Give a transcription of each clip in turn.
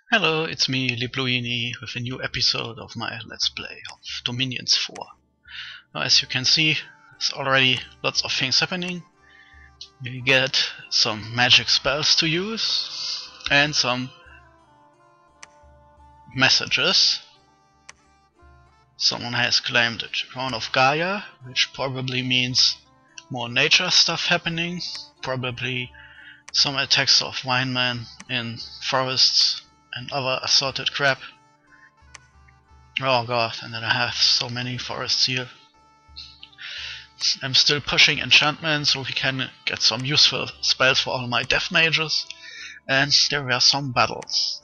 Hello, it's me, Libluini, with a new episode of my Let's Play of Dominions 4. Now, as you can see, there's already lots of things happening. You get some magic spells to use, and some messages. Someone has claimed the Crown of Gaia, which probably means more nature stuff happening, probably some attacks of Winemen in forests and other assorted crap. Oh god, and then I have so many forests here. I'm still pushing enchantment so we can get some useful spells for all my death mages, and there were some battles.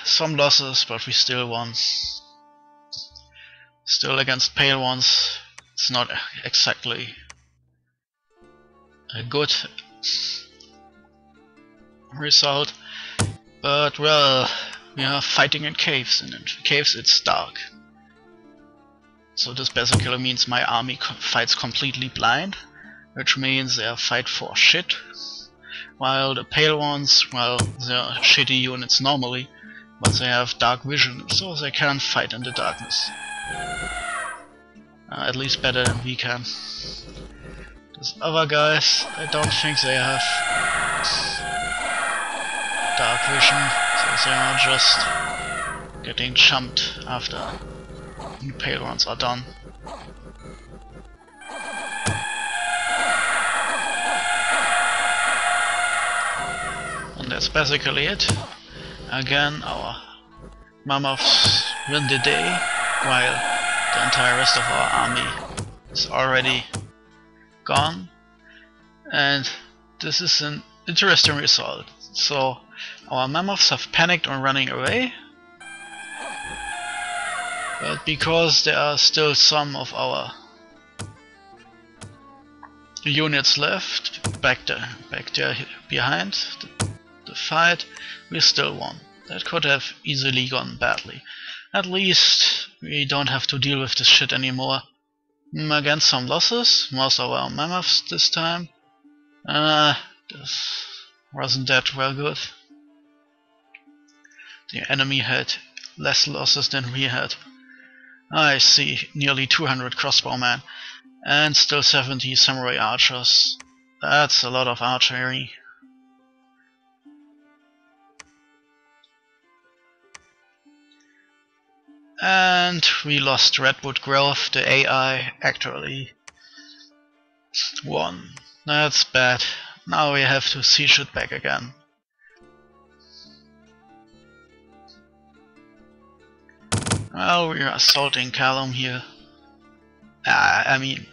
Some losses, but we still won. Still against pale ones, it's not exactly a good result, but well, we are fighting in caves, and in caves it's dark. So this basically means my army fights completely blind, which means they fight for shit, while the pale ones, well, they're shitty units normally, but they have dark vision, so they can fight in the darkness. At least better than we can. These other guys, I don't think they have dark vision, so they are just getting chumped after the pale ones are done. And that's basically it. Again, our mammoths win the day, while the entire rest of our army is already gone. And this is an interesting result. So our mammoths have panicked on running away, but because there are still some of our units left back there behind the fight, we still won. That could have easily gone badly. At least we don't have to deal with this shit anymore. Again, some losses, most of our mammoths this time. This wasn't that well good. The enemy had less losses than we had. I see nearly 200 crossbowmen and still 70 samurai archers. That's a lot of archery. And we lost Redwood Grove. The AI actually won. That's bad. Now we have to siege it back again. Well, we are assaulting Calum here.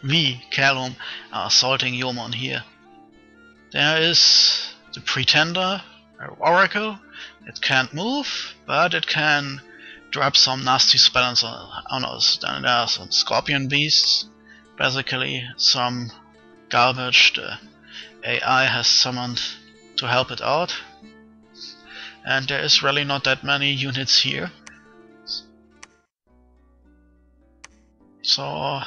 We, Calum, are assaulting Yomon here. There is the Pretender, or Oracle. It can't move, but it can drop some nasty spells on us. Then there are some Scorpion Beasts, basically some garbage the AI has summoned to help it out. And there is really not that many units here. So,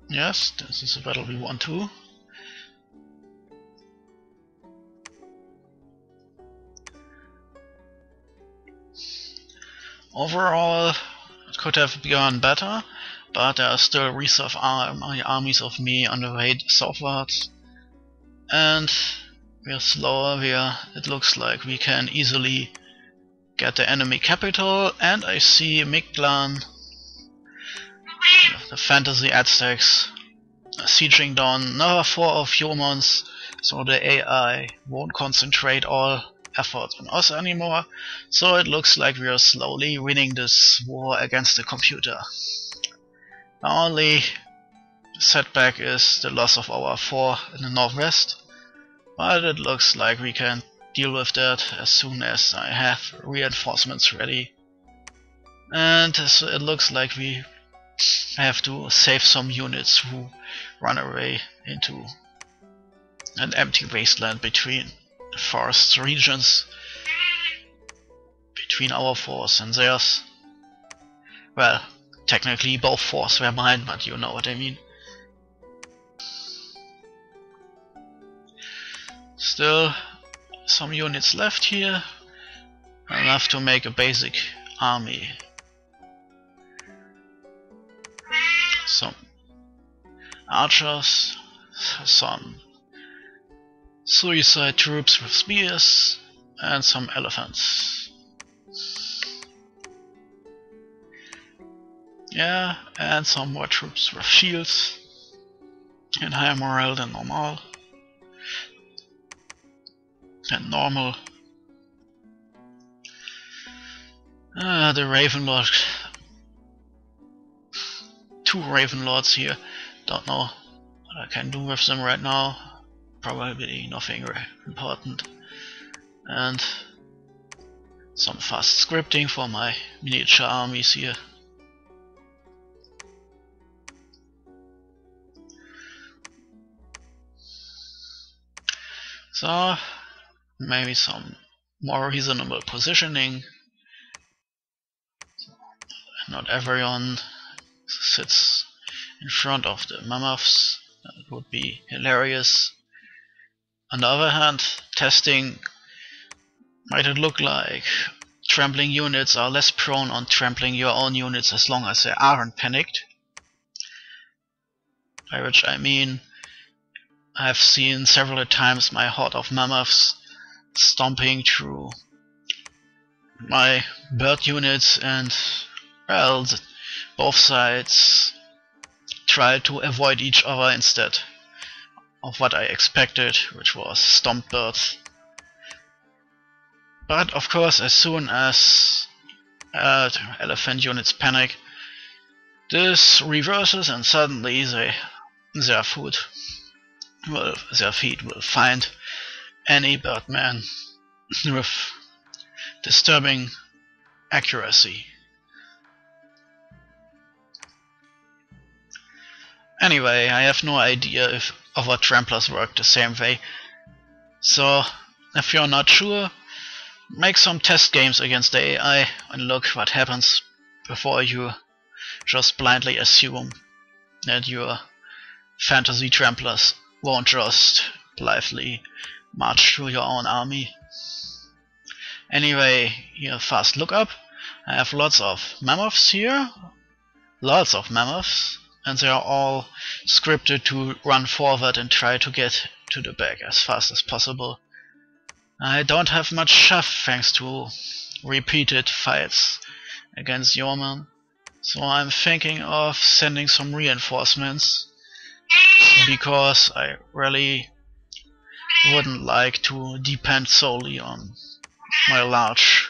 yes, this is a battle we want to. Overall, it could have gone better, but there are still reserve armies of me on the way southwards. And we're slower, it looks like we can easily get the enemy capital, and I see Mictlan, the fantasy Aztecs, sieging down another 4 of humans, so the AI won't concentrate all effort on us anymore, so it looks like we are slowly winning this war against the computer. The only setback is the loss of our 4 in the northwest, but it looks like we can deal with that as soon as I have reinforcements ready. And so it looks like we have to save some units who run away into an empty wasteland between the forest regions, between our force and theirs. Well, technically both force were mine, but you know what I mean. Still some units left here, enough to make a basic army. Some archers, some suicide troops with spears, and some elephants. Yeah, and some more troops with shields and higher morale than normal. The Ravenlord. 2 Ravenlords here. Don't know what I can do with them right now. Probably nothing important. And some fast scripting for my miniature armies here. So maybe some more reasonable positioning. Not everyone sits in front of the mammoths. That would be hilarious. On the other hand, testing might it look like trampling units are less prone on trampling your own units as long as they aren't panicked. By which I mean, I've seen several times my horde of mammoths stomping through my bird units, and well, both sides try to avoid each other instead of what I expected, which was stomped birds. But of course, as soon as elephant units panic, this reverses and suddenly their feet will find any birdman with disturbing accuracy. Anyway, I have no idea if other tramplers work the same way, so if you're not sure, make some test games against the AI and look what happens before you just blindly assume that your fantasy tramplers won't just blithely march through your own army. Anyway, here, fast look up. I have lots of mammoths here. Lots of mammoths. And they are all scripted to run forward and try to get to the back as fast as possible. I don't have much chaff thanks to repeated fights against Yeoman. So I'm thinking of sending some reinforcements, because I really wouldn't like to depend solely on my large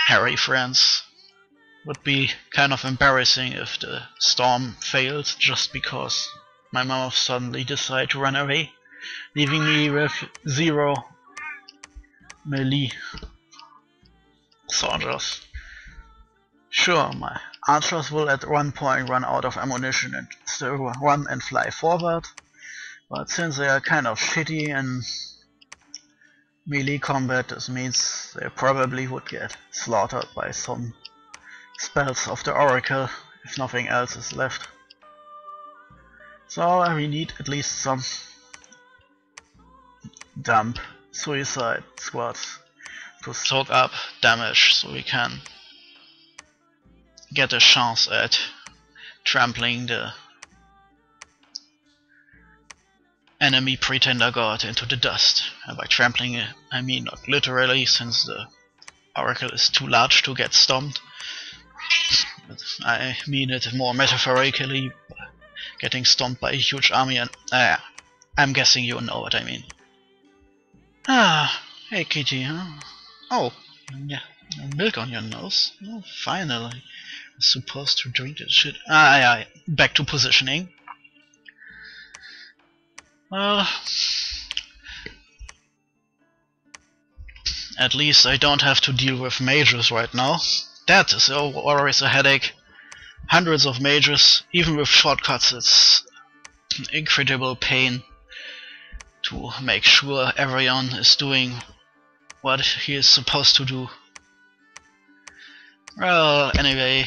hairy friends. Would be kind of embarrassing if the storm failed just because my mammoths suddenly decide to run away, leaving me with 0 melee soldiers. Sure, my archers will at one point run out of ammunition and still run and fly forward, but since they are kind of shitty in melee combat, this means they probably would get slaughtered by some spells of the Oracle if nothing else is left. So we need at least some dump suicide squads to soak up damage so we can get a chance at trampling the enemy pretender god into the dust. And by trampling it, I mean not literally, since the Oracle is too large to get stomped. I mean it more metaphorically, getting stomped by a huge army, and I'm guessing you know what I mean. Ah, hey kitty, huh? Oh, yeah, milk on your nose. Oh, finally. I was supposed to drink that shit. Yeah, back to positioning. Well, at least I don't have to deal with mages right now. That is always a headache. Hundreds of mages, even with shortcuts, it's an incredible pain to make sure everyone is doing what he is supposed to do. Well, anyway,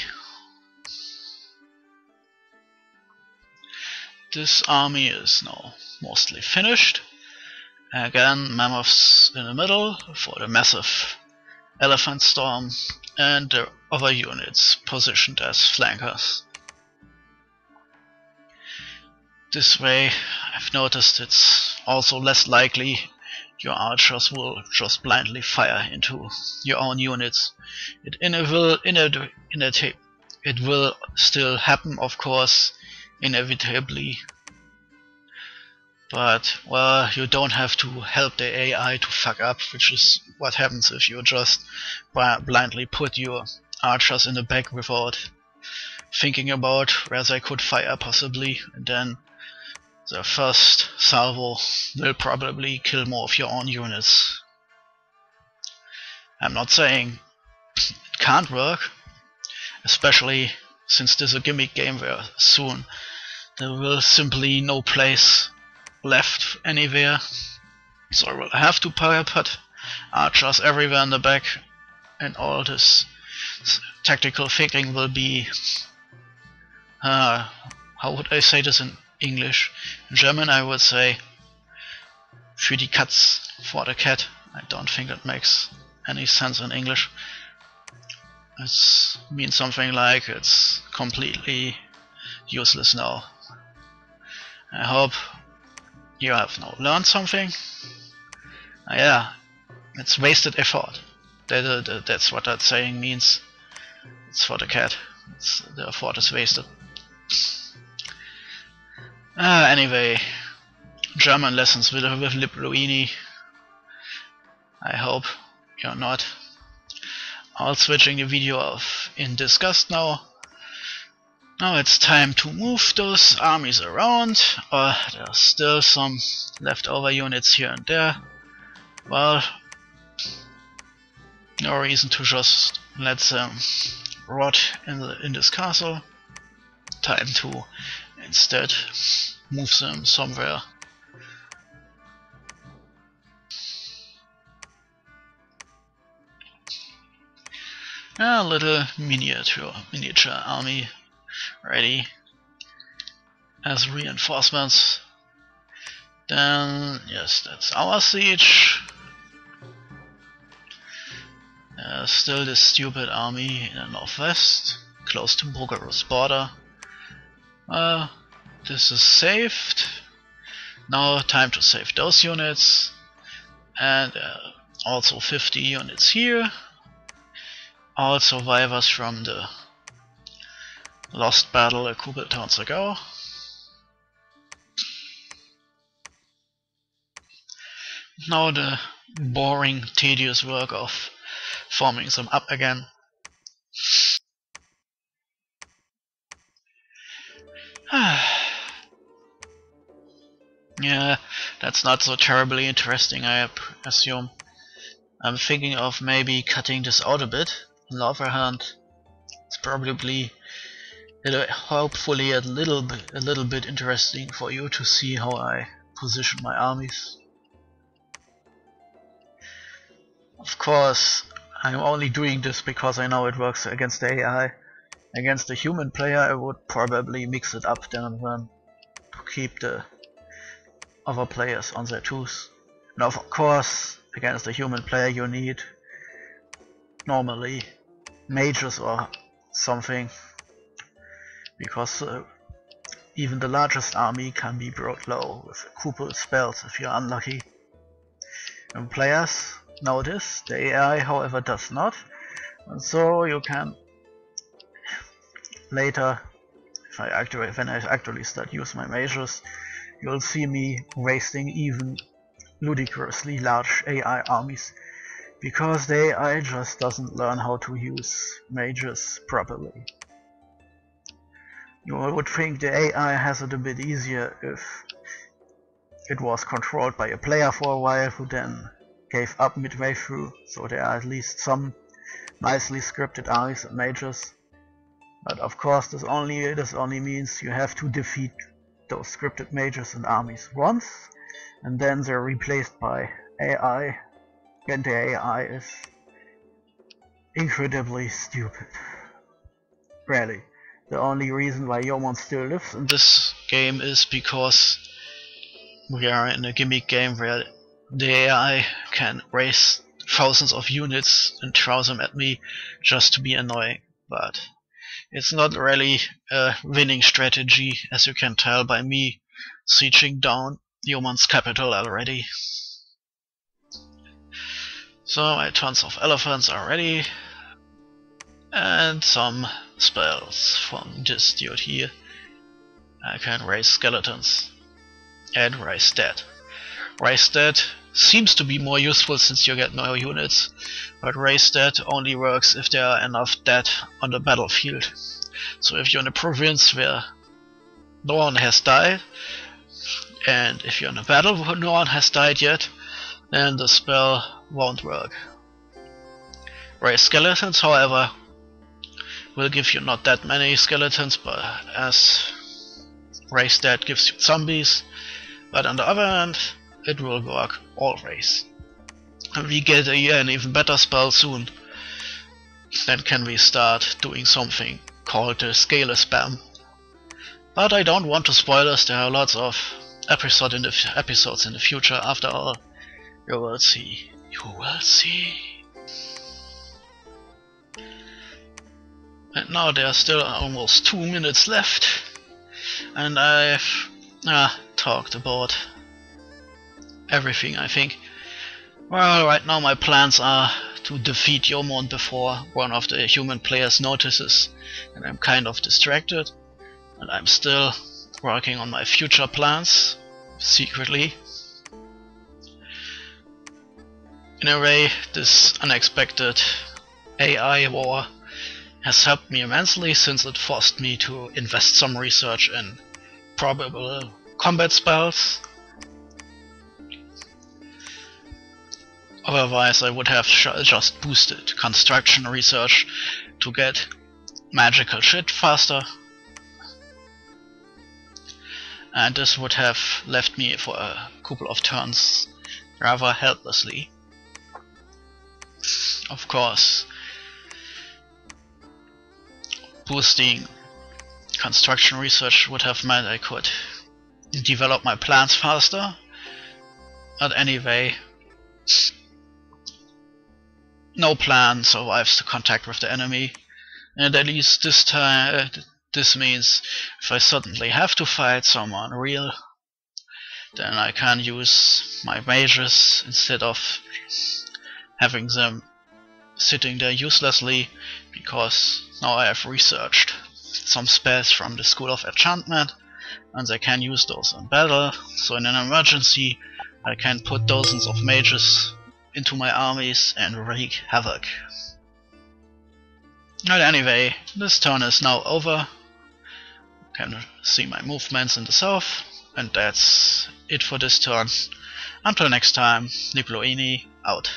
this army is now mostly finished, Again, mammoths in the middle for the massive elephant storm, and the other units positioned as flankers. This way, I've noticed it's also less likely your archers will just blindly fire into your own units. It will still happen, of course, inevitably. But, well, you don't have to help the AI to fuck up, which is what happens if you just blindly put your archers in the back without thinking about where they could fire possibly, and then the first salvo will probably kill more of your own units. I'm not saying it can't work, especially since this is a gimmick game where soon there will simply no place left anywhere, so I will have to put archers everywhere in the back, and all this tactical thinking will be how would I say this in English? In German I would say für die Katz, for the cat. I don't think it makes any sense in English. It means something like it's completely useless now. I hope you have now learned something. Yeah, it's wasted effort. That's what that saying means. It's for the cat. The effort is wasted. Anyway, German lessons with Libruini. I hope you're not. I'll switching the video off in disgust now. Now it's time to move those armies around. There's still some leftover units here and there. Well, no reason to just let them rot in this castle. Time to instead move them somewhere. A little miniature army ready as reinforcements. Then, yes, that's our siege. Still this stupid army in the northwest, close to Bulgarus border. This is saved. Now time to save those units. And also 50 units here. All survivors from the lost battle a couple turns ago. Now the boring, tedious work of forming them up again. Yeah, that's not so terribly interesting, I assume. I'm thinking of maybe cutting this out a bit. On the other hand, it's probably hopefully a little bit interesting for you to see how I position my armies. Of course, I'm only doing this because I know it works against the AI. Against the human player I would probably mix it up then and then to keep the other players on their toes. And of course, against the human player you need normally mages or something, because even the largest army can be brought low with couple spells if you're unlucky. And players know this, the AI however does not, and so you can later, when I actually start use my mages, you'll see me wasting even ludicrously large AI armies, because the AI just doesn't learn how to use mages properly. You would think the AI has it a bit easier if it was controlled by a player for a while who then gave up midway through, so there are at least some nicely scripted armies and mages. But of course this only means you have to defeat those scripted mages and armies once, and then they're replaced by AI, and the AI is incredibly stupid. Really. The only reason why Yeomon still lives in this game is because we are in a gimmick game where the AI can raise thousands of units and throw them at me just to be annoying, but it's not really a winning strategy, as you can tell by me sieging down humans' capital already. So my tons of elephants are ready, and some spells from this dude here. I can raise skeletons and raise dead. Raise dead seems to be more useful since you get no units, but raise dead only works if there are enough dead on the battlefield. So if you're in a province where no one has died, and if you're in a battle where no one has died yet, then the spell won't work. Raise skeletons, however, will give you not that many skeletons, but as raise dead gives you zombies, but on the other hand, it will work always. And we get an even better spell soon. Then can we start doing something called the scalar spam. But I don't want to spoil us, there are lots of episodes in the future after all. You will see. You will see. And now there are still almost 2 minutes left. And I've talked about everything, I think. Well, right now my plans are to defeat Yomon before one of the human players notices, and I'm kind of distracted, and I'm still working on my future plans secretly. In a way, this unexpected AI war has helped me immensely, since it forced me to invest some research in probable combat spells. Otherwise I would have just boosted construction research to get magical shit faster. And this would have left me for a couple of turns rather helplessly. Of course, boosting construction research would have meant I could develop my plans faster. But anyway, no plan survives the contact with the enemy, and at least this time this means if I suddenly have to fight someone real, then I can use my mages instead of having them sitting there uselessly, because now I have researched some spells from the School of Enchantment and I can use those in battle, so in an emergency I can put dozens of mages into my armies and wreak havoc. But anyway, this turn is now over. You can see my movements in the south, and that's it for this turn. Until next time, Nibloini out.